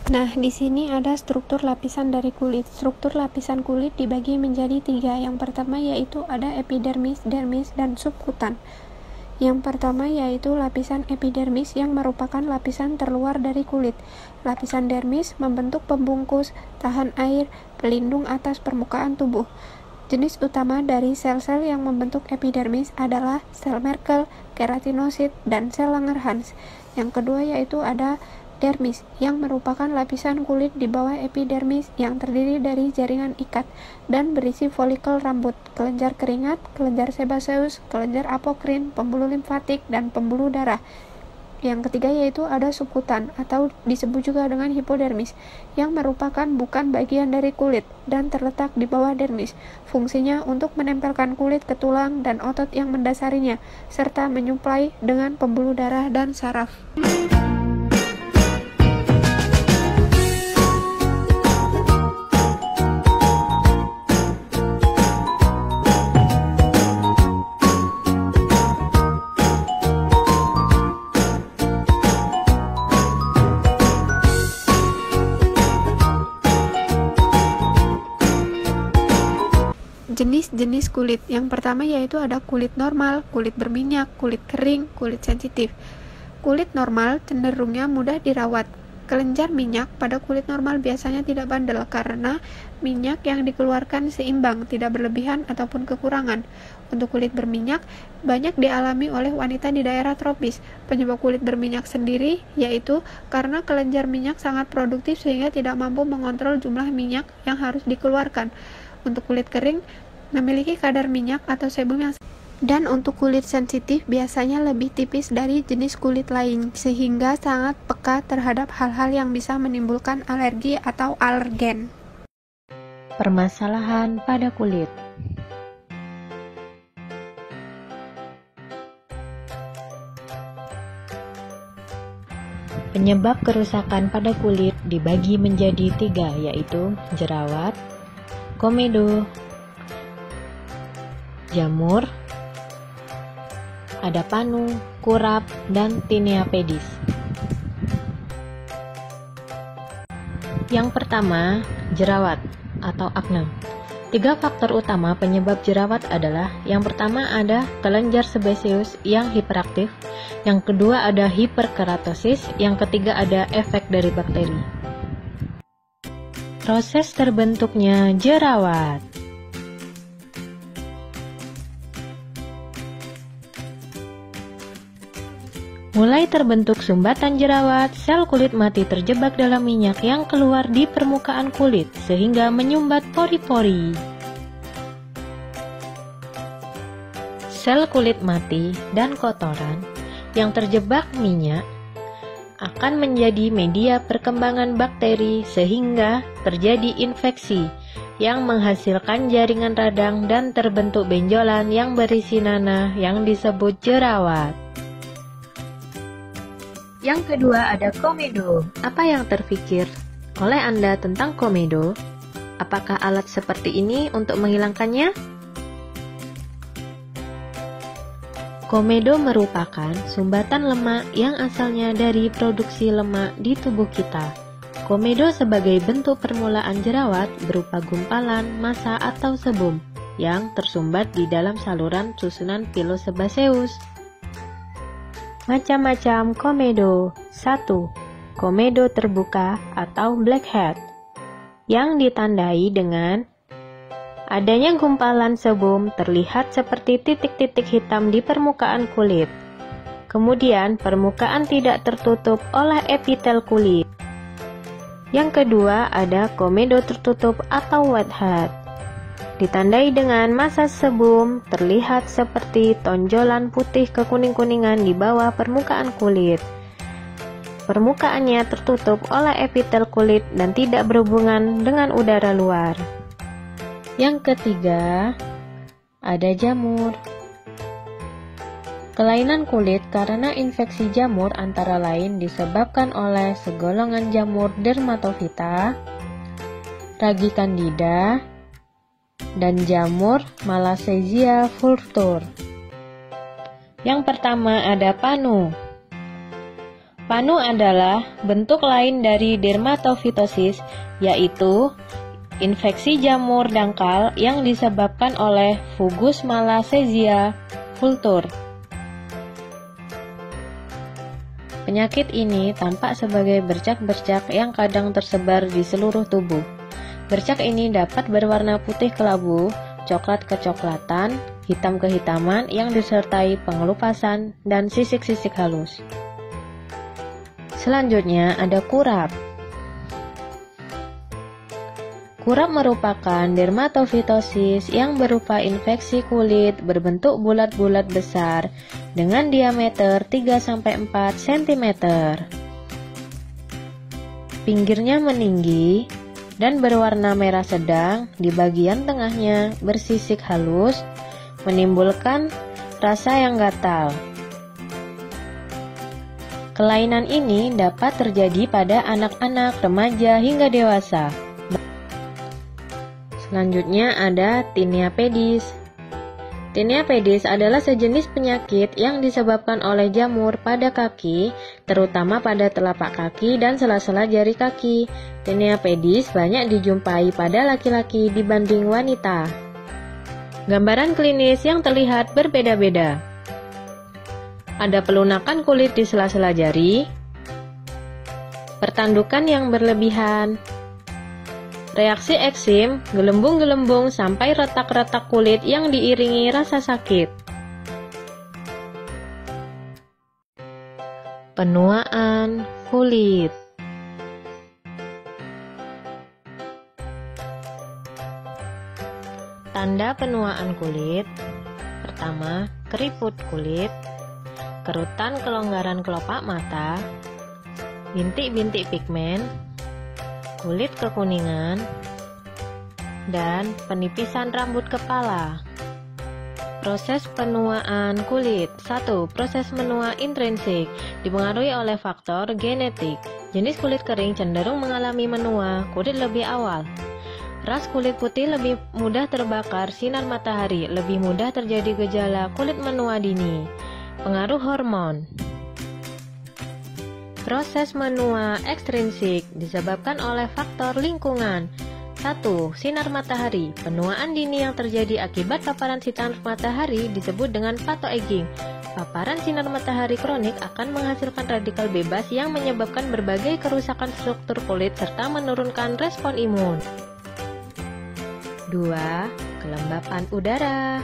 Nah, di sini ada struktur lapisan dari kulit. Struktur lapisan kulit dibagi menjadi 3. Yang pertama yaitu ada epidermis, dermis, dan subkutan. Yang pertama yaitu lapisan epidermis yang merupakan lapisan terluar dari kulit. Lapisan dermis membentuk pembungkus, tahan air, pelindung atas permukaan tubuh. Jenis utama dari sel-sel yang membentuk epidermis adalah sel Merkel, keratinosit, dan sel Langerhans. Yang kedua yaitu ada dermis, yang merupakan lapisan kulit di bawah epidermis yang terdiri dari jaringan ikat dan berisi folikel rambut, kelenjar keringat, kelenjar sebaceus, kelenjar apokrin, pembuluh limfatik, dan pembuluh darah. Yang ketiga yaitu ada subkutan atau disebut juga dengan hipodermis, yang merupakan bukan bagian dari kulit dan terletak di bawah dermis. Fungsinya untuk menempelkan kulit ke tulang dan otot yang mendasarinya, serta menyuplai dengan pembuluh darah dan saraf. Jenis-jenis kulit. Yang pertama yaitu ada kulit normal, kulit berminyak, kulit kering, kulit sensitif. Kulit normal cenderungnya mudah dirawat. Kelenjar minyak pada kulit normal biasanya tidak bandel karena minyak yang dikeluarkan seimbang, tidak berlebihan ataupun kekurangan. Untuk kulit berminyak, banyak dialami oleh wanita di daerah tropis. Penyebab kulit berminyak sendiri yaitu karena kelenjar minyak sangat produktif sehingga tidak mampu mengontrol jumlah minyak yang harus dikeluarkan. Untuk kulit kering, memiliki kadar minyak atau sebum yang dan untuk kulit sensitif biasanya lebih tipis dari jenis kulit lain sehingga sangat peka terhadap hal-hal yang bisa menimbulkan alergi atau alergen. Permasalahan pada kulit. Penyebab kerusakan pada kulit dibagi menjadi 3, yaitu jerawat, komedo, jamur, ada panu, kurap, dan tinea pedis. Yang pertama, jerawat atau akne. 3 faktor utama penyebab jerawat adalah: yang pertama ada kelenjar sebaceus yang hiperaktif, yang kedua ada hiperkeratosis, yang ketiga ada efek dari bakteri. Proses terbentuknya jerawat. Mulai terbentuk sumbatan jerawat, sel kulit mati terjebak dalam minyak yang keluar di permukaan kulit sehingga menyumbat pori-pori. Sel kulit mati dan kotoran yang terjebak minyak akan menjadi media perkembangan bakteri sehingga terjadi infeksi yang menghasilkan jaringan radang dan terbentuk benjolan yang berisi nanah yang disebut jerawat. Yang kedua ada komedo. Apa yang terpikir oleh Anda tentang komedo? Apakah alat seperti ini untuk menghilangkannya? Komedo merupakan sumbatan lemak yang asalnya dari produksi lemak di tubuh kita. Komedo sebagai bentuk permulaan jerawat berupa gumpalan, massa atau sebum yang tersumbat di dalam saluran susunan pilosebaceus. Macam-macam komedo. 1. Komedo terbuka atau blackhead yang ditandai dengan adanya gumpalan sebum terlihat seperti titik-titik hitam di permukaan kulit. Kemudian permukaan tidak tertutup oleh epitel kulit. Yang kedua ada komedo tertutup atau whitehead. Ditandai dengan massa sebum terlihat seperti tonjolan putih kekuning-kuningan di bawah permukaan kulit. Permukaannya tertutup oleh epitel kulit dan tidak berhubungan dengan udara luar. Yang ketiga, ada jamur. Kelainan kulit karena infeksi jamur antara lain disebabkan oleh segolongan jamur dermatofita, ragi candida, dan jamur Malassezia vultur. Yang pertama ada panu. Panu adalah bentuk lain dari dermatofitosis, yaitu infeksi jamur dangkal yang disebabkan oleh Fugus Malassezia vultur. Penyakit ini tampak sebagai bercak-bercak yang kadang tersebar di seluruh tubuh. Bercak ini dapat berwarna putih kelabu, coklat kecoklatan, hitam kehitaman yang disertai pengelupasan dan sisik-sisik halus. Selanjutnya ada kurap. Kurap merupakan dermatofitosis yang berupa infeksi kulit berbentuk bulat-bulat besar dengan diameter 3-4 cm. Pinggirnya meninggi dan berwarna merah sedang, di bagian tengahnya bersisik halus, menimbulkan rasa yang gatal. Kelainan ini dapat terjadi pada anak-anak, remaja, hingga dewasa. Selanjutnya ada tinea pedis. Tinea pedis adalah sejenis penyakit yang disebabkan oleh jamur pada kaki, terutama pada telapak kaki dan sela-sela jari kaki. Tinea pedis banyak dijumpai pada laki-laki dibanding wanita. Gambaran klinis yang terlihat berbeda-beda. Ada pelunakan kulit di sela-sela jari, pertandukan yang berlebihan, reaksi eksim, gelembung-gelembung sampai retak-retak kulit yang diiringi rasa sakit. Penuaan kulit. Tanda penuaan kulit. Pertama, keriput kulit, kerutan kelonggaran kelopak mata, bintik-bintik pigmen, kulit kekuningan, dan penipisan rambut kepala. Proses penuaan kulit. 1. Proses menua intrinsik dipengaruhi oleh faktor genetik. Jenis kulit kering cenderung mengalami menua kulit lebih awal. Ras kulit putih lebih mudah terbakar sinar matahari, lebih mudah terjadi gejala kulit menua dini. Pengaruh hormon. Proses menua ekstrinsik disebabkan oleh faktor lingkungan. 1. Sinar matahari. Penuaan dini yang terjadi akibat paparan sinar matahari disebut dengan photoaging. Paparan sinar matahari kronik akan menghasilkan radikal bebas yang menyebabkan berbagai kerusakan struktur kulit serta menurunkan respon imun. 2. Kelembapan udara.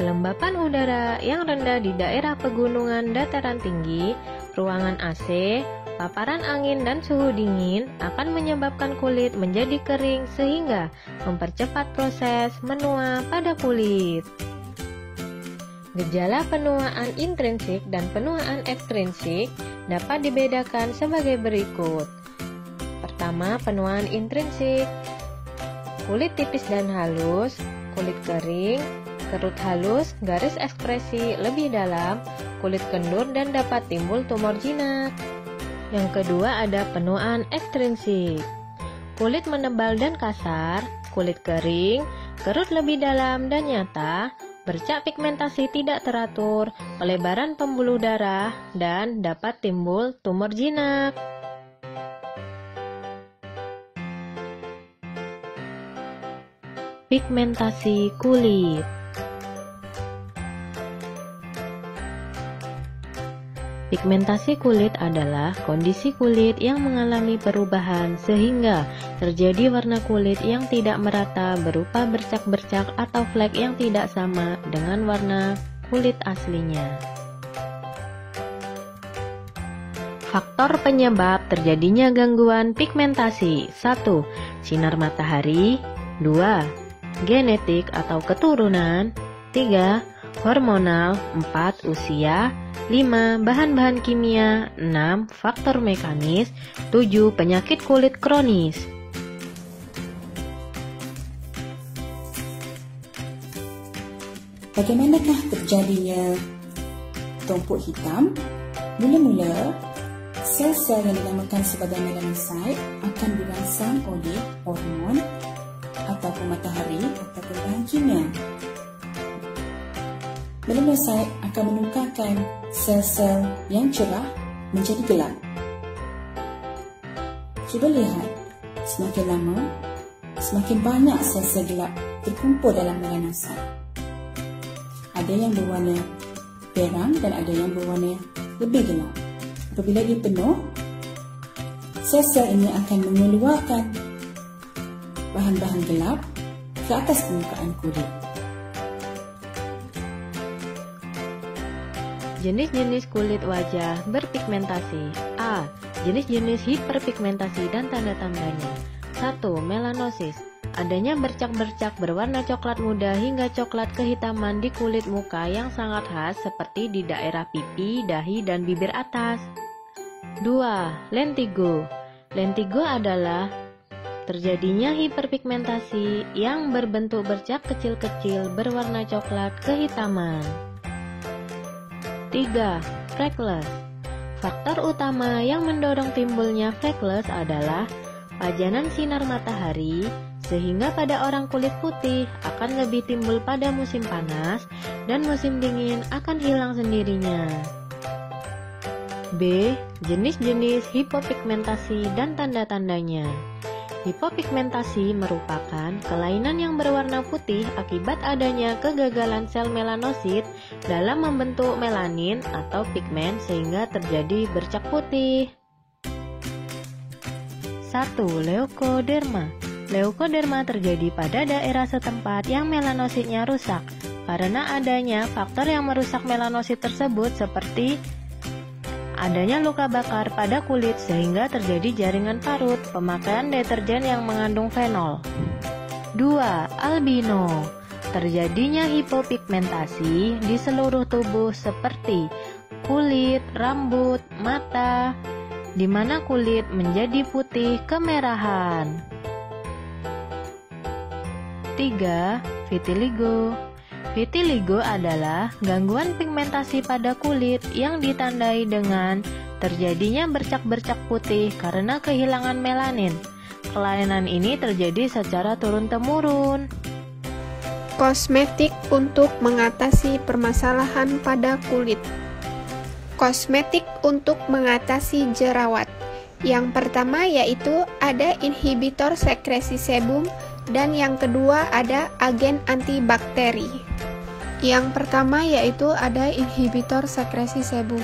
Kelembapan udara yang rendah di daerah pegunungan dataran tinggi, ruangan AC, paparan angin dan suhu dingin akan menyebabkan kulit menjadi kering sehingga mempercepat proses menua pada kulit. Gejala penuaan intrinsik dan penuaan ekstrinsik dapat dibedakan sebagai berikut. Pertama, penuaan intrinsik. Kulit tipis dan halus, kulit kering, kerut halus, garis ekspresi lebih dalam, kulit kendur dan dapat timbul tumor jinak. Yang kedua ada penuaan ekstrinsik. Kulit menebal dan kasar, kulit kering, kerut lebih dalam dan nyata, bercak pigmentasi tidak teratur, pelebaran pembuluh darah, dan dapat timbul tumor jinak. Pigmentasi kulit. Pigmentasi kulit adalah kondisi kulit yang mengalami perubahan sehingga terjadi warna kulit yang tidak merata berupa bercak-bercak atau flek yang tidak sama dengan warna kulit aslinya. Faktor penyebab terjadinya gangguan pigmentasi. 1. Sinar matahari. 2. Genetik atau keturunan. 3. Hormonal. 4. Usia. 5. Bahan-bahan kimia. 6. Faktor mekanis. 7. Penyakit kulit kronis. Bagaimanakah terjadinya tumpuk hitam? Mula-mula, sel-sel yang dinamakan sebagai melanocyte akan dirangsang oleh hormon ataupun matahari ataupun bahan kimia. Melanocyte akan menukarkan sel-sel yang cerah menjadi gelap. Cuba lihat, semakin lama, semakin banyak sel-sel gelap terkumpul dalam melanosit. Ada yang berwarna perang dan ada yang berwarna lebih gelap. Apabila dia penuh, sel-sel ini akan mengeluarkan bahan-bahan gelap ke atas permukaan kulit. Jenis-jenis kulit wajah berpigmentasi. A. Jenis-jenis hiperpigmentasi dan tanda-tandanya. 1. Melanosis. Adanya bercak-bercak berwarna coklat muda hingga coklat kehitaman di kulit muka yang sangat khas seperti di daerah pipi, dahi, dan bibir atas. 2. Lentigo. Lentigo adalah terjadinya hiperpigmentasi yang berbentuk bercak kecil-kecil berwarna coklat kehitaman. 3. Freckles. Faktor utama yang mendorong timbulnya freckles adalah pajanan sinar matahari, sehingga pada orang kulit putih akan lebih timbul pada musim panas dan musim dingin akan hilang sendirinya. B. Jenis-jenis hipopigmentasi dan tanda-tandanya. Hipopigmentasi merupakan kelainan yang berwarna putih akibat adanya kegagalan sel melanosit dalam membentuk melanin atau pigmen sehingga terjadi bercak putih. 1. Leukoderma. Leukoderma terjadi pada daerah setempat yang melanositnya rusak karena adanya faktor yang merusak melanosit tersebut seperti adanya luka bakar pada kulit sehingga terjadi jaringan parut, pemakaian deterjen yang mengandung fenol. 2. Albino. Terjadinya hipopigmentasi di seluruh tubuh seperti kulit, rambut, mata, di mana kulit menjadi putih kemerahan. 3. Vitiligo. Vitiligo adalah gangguan pigmentasi pada kulit yang ditandai dengan terjadinya bercak-bercak putih karena kehilangan melanin. Kelainan ini terjadi secara turun-temurun. Kosmetik untuk mengatasi permasalahan pada kulit. Kosmetik untuk mengatasi jerawat. Yang pertama yaitu ada inhibitor sekresi sebum dan yang kedua ada agen antibakteri. Yang pertama yaitu ada inhibitor sekresi sebum.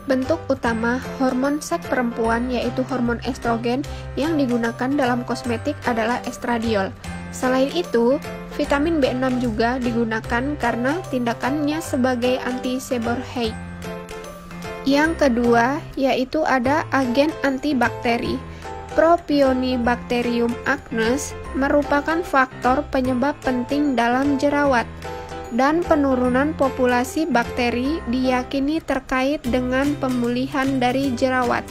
Bentuk utama hormon seks perempuan yaitu hormon estrogen yang digunakan dalam kosmetik adalah estradiol. Selain itu, vitamin B6 juga digunakan karena tindakannya sebagai anti-seborrheic. Yang kedua yaitu ada agen antibakteri. Propionibacterium acnes merupakan faktor penyebab penting dalam jerawat, dan penurunan populasi bakteri diyakini terkait dengan pemulihan dari jerawat.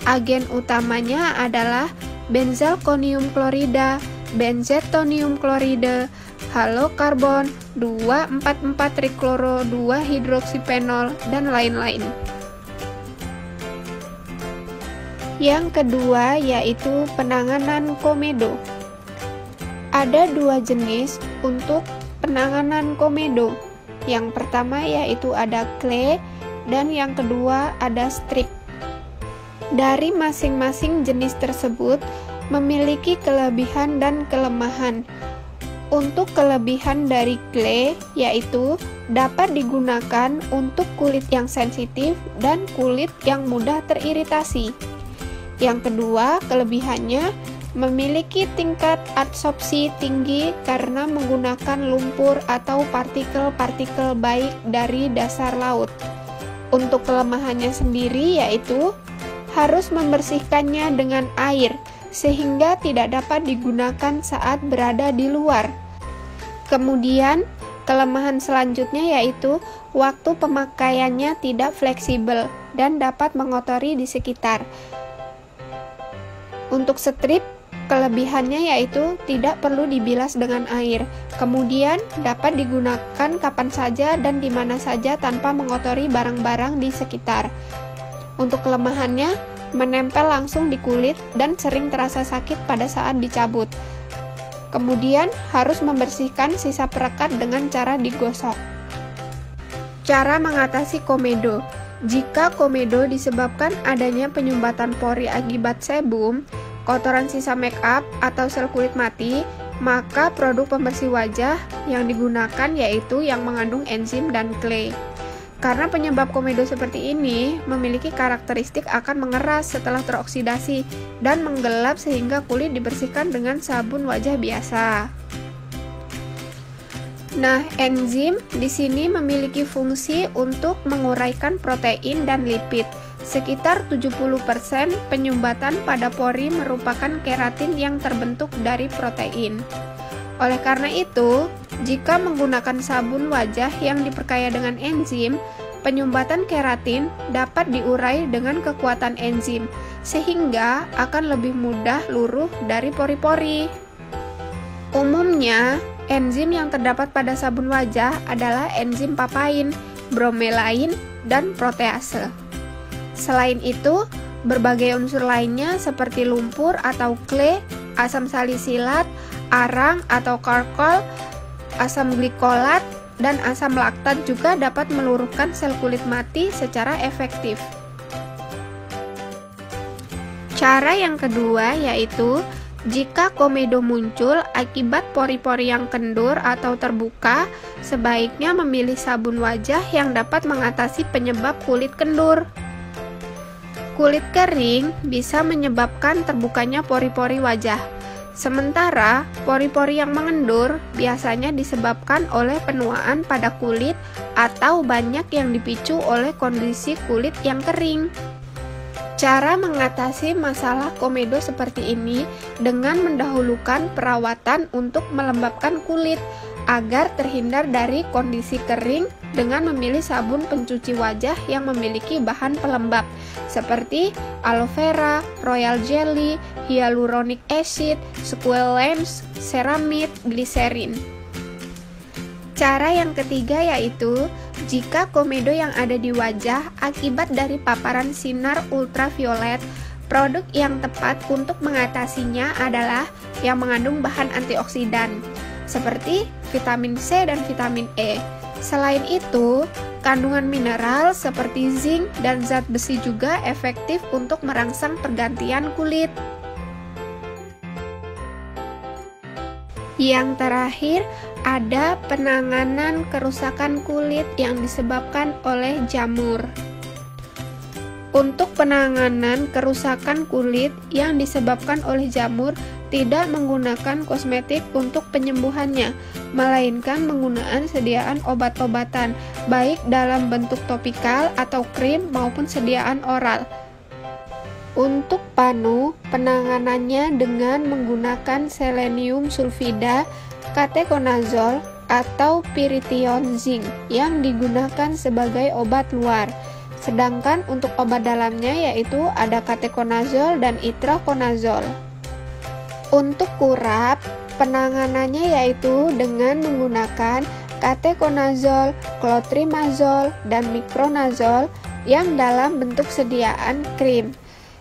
Agen utamanya adalah benzalkonium klorida, benzetonium klorida, halokarbon, 2,4,4 trichloro-2-hidroksiphenol, dan lain-lain. Yang kedua yaitu penanganan komedo. Ada dua jenis untuk penanganan komedo. Yang pertama yaitu ada clay dan yang kedua ada strip. Dari masing-masing jenis tersebut memiliki kelebihan dan kelemahan. Untuk kelebihan dari clay yaitu dapat digunakan untuk kulit yang sensitif dan kulit yang mudah teriritasi. Yang kedua, kelebihannya memiliki tingkat adsorpsi tinggi karena menggunakan lumpur atau partikel-partikel baik dari dasar laut. Untuk kelemahannya sendiri yaitu harus membersihkannya dengan air sehingga tidak dapat digunakan saat berada di luar. Kemudian, kelemahan selanjutnya yaitu waktu pemakaiannya tidak fleksibel dan dapat mengotori di sekitar. Untuk strip, kelebihannya yaitu tidak perlu dibilas dengan air. Kemudian dapat digunakan kapan saja dan di mana saja tanpa mengotori barang-barang di sekitar. Untuk kelemahannya, menempel langsung di kulit dan sering terasa sakit pada saat dicabut. Kemudian harus membersihkan sisa perekat dengan cara digosok. Cara mengatasi komedo. Jika komedo disebabkan adanya penyumbatan pori akibat sebum, kotoran sisa make up, atau sel kulit mati, maka produk pembersih wajah yang digunakan yaitu yang mengandung enzim dan clay. Karena penyebab komedo seperti ini memiliki karakteristik akan mengeras setelah teroksidasi dan menggelap sehingga kulit dibersihkan dengan sabun wajah biasa. Nah, enzim di sini memiliki fungsi untuk menguraikan protein dan lipid. Sekitar 70% penyumbatan pada pori merupakan keratin yang terbentuk dari protein. Oleh karena itu, jika menggunakan sabun wajah yang diperkaya dengan enzim, penyumbatan keratin dapat diurai dengan kekuatan enzim, sehingga akan lebih mudah luruh dari pori-pori. Umumnya, enzim yang terdapat pada sabun wajah adalah enzim papain, bromelain, dan protease. Selain itu, berbagai unsur lainnya seperti lumpur atau clay, asam salisilat, arang atau charcoal, asam glikolat, dan asam laktat juga dapat meluruhkan sel kulit mati secara efektif. Cara yang kedua yaitu, jika komedo muncul akibat pori-pori yang kendur atau terbuka, sebaiknya memilih sabun wajah yang dapat mengatasi penyebab kulit kendur. Kulit kering bisa menyebabkan terbukanya pori-pori wajah. Sementara, pori-pori yang mengendur biasanya disebabkan oleh penuaan pada kulit atau banyak yang dipicu oleh kondisi kulit yang kering. Cara mengatasi masalah komedo seperti ini dengan mendahulukan perawatan untuk melembabkan kulit agar terhindar dari kondisi kering dengan memilih sabun pencuci wajah yang memiliki bahan pelembab seperti aloe vera, royal jelly, hyaluronic acid, squalane, ceramide, glycerin. Cara yang ketiga yaitu, jika komedo yang ada di wajah akibat dari paparan sinar ultraviolet, produk yang tepat untuk mengatasinya adalah yang mengandung bahan antioksidan, seperti vitamin C dan vitamin E. Selain itu, kandungan mineral seperti zinc dan zat besi juga efektif untuk merangsang pergantian kulit. Yang terakhir, ada penanganan kerusakan kulit yang disebabkan oleh jamur. Untuk penanganan kerusakan kulit yang disebabkan oleh jamur, tidak menggunakan kosmetik untuk penyembuhannya, melainkan penggunaan sediaan obat-obatan, baik dalam bentuk topikal atau krim maupun sediaan oral. Untuk panu, penanganannya dengan menggunakan selenium sulfida, ketoconazole, atau pyrithione zinc yang digunakan sebagai obat luar. Sedangkan untuk obat dalamnya yaitu ada ketoconazole dan itraconazole. Untuk kurap, penanganannya yaitu dengan menggunakan ketoconazole, clotrimazole, dan micronazole yang dalam bentuk sediaan krim.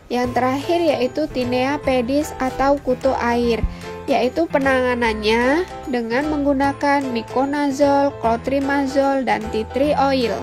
Yang terakhir yaitu tinea pedis atau kutu air, yaitu penanganannya dengan menggunakan miconazole, clotrimazole, dan tea tree oil.